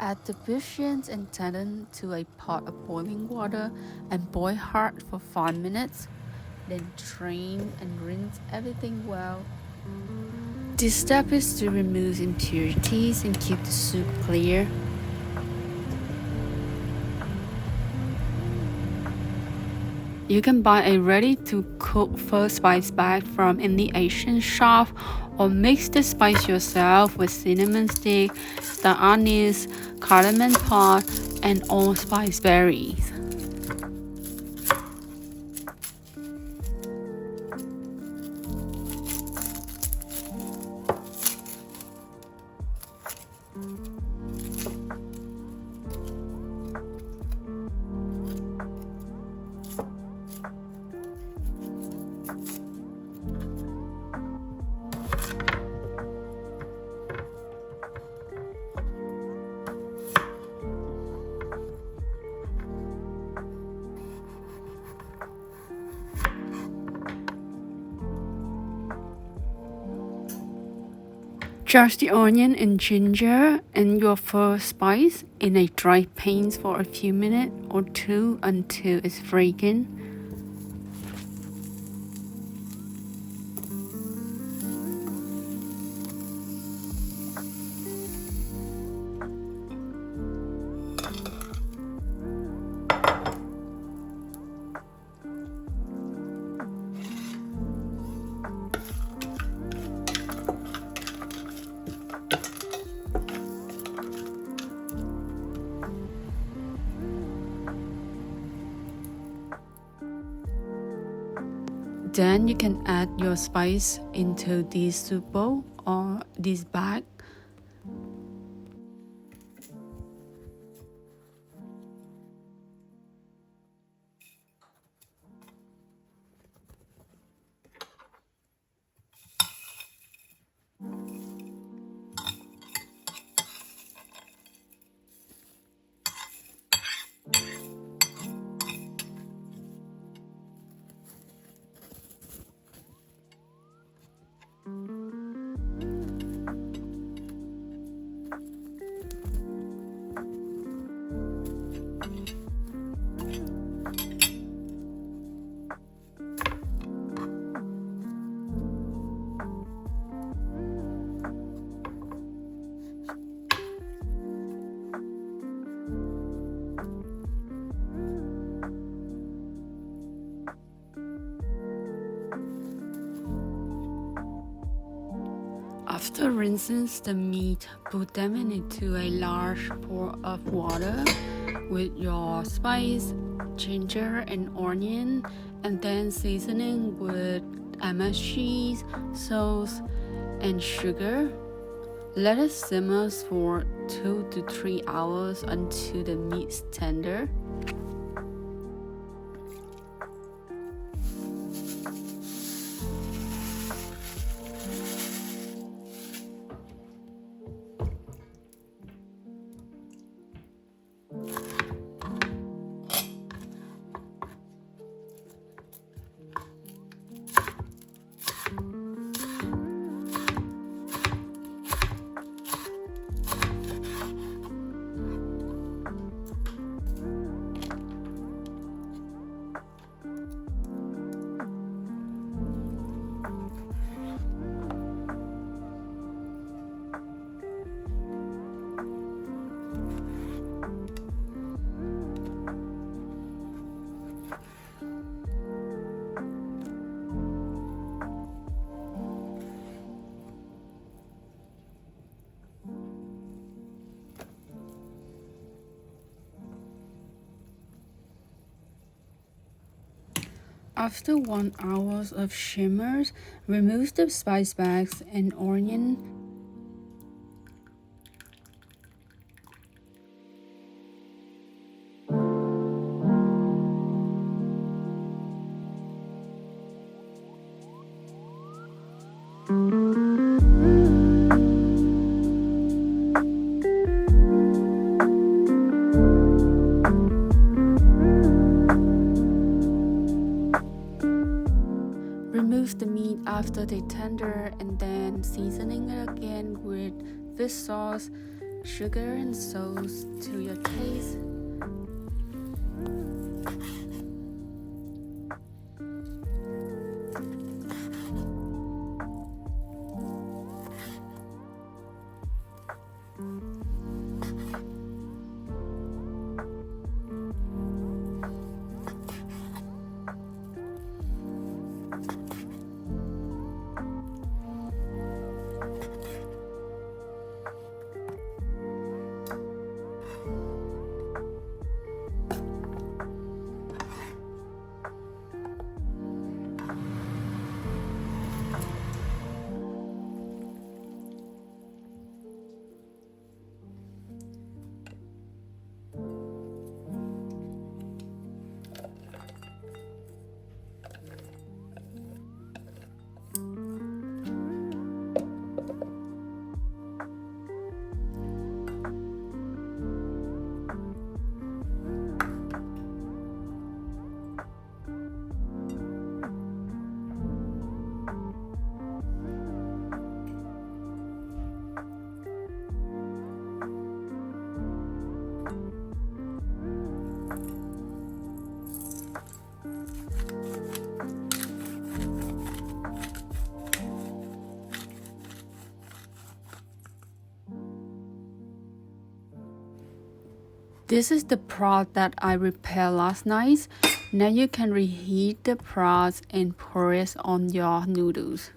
Add the bushings and tendon to a pot of boiling water and boil hard for 5 minutes. Then drain and rinse everything well. This step is to remove impurities and keep the soup clear. You can buy a ready-to-cook first spice bag from any Asian shop or mix the spice yourself with cinnamon stick, star anise, cardamom pod, and allspice berries. Charge the onion and ginger and your first spice in a dry pan for a few minutes or two until it's fragrant. Then you can add your spice into this soup bowl or this bag. After rinsing the meat, put them into a large pot of water with your spice, ginger and onion, and then seasoning with MSG, salt, and sugar. Let it simmer for 2 to 3 hours until the meat's tender. After 1 hour of shimmers, remove the spice bags and onion. Remove the meat after they tender and then seasoning it again with fish sauce, Sugar and salt to your taste. This is the broth that I prepared last night. Now you can reheat the broth and pour it on your noodles.